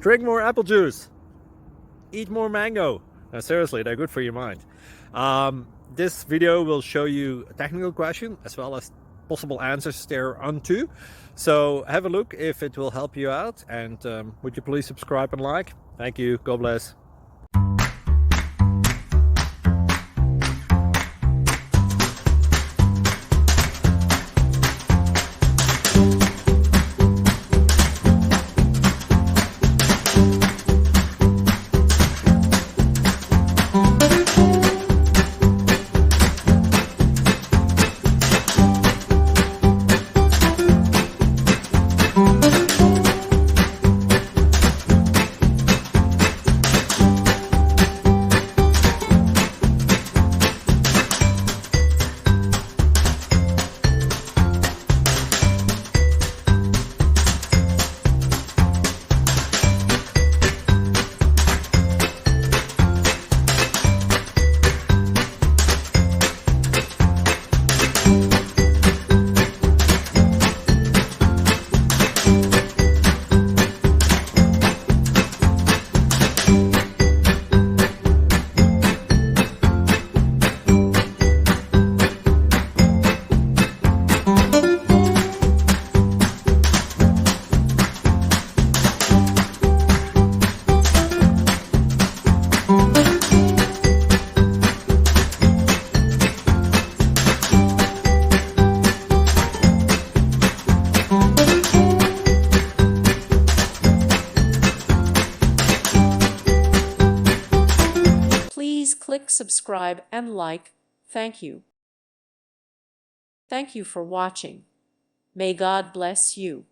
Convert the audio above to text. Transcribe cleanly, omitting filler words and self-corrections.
Drink more apple juice. Eat more mango. No, seriously, they're good for your mind. This video will show you a technical question as well as possible answers thereunto. So have a look if it will help you out, and would you please subscribe and like? Thank you. God bless. Please click subscribe and like. Thank you. Thank you for watching. May God bless you.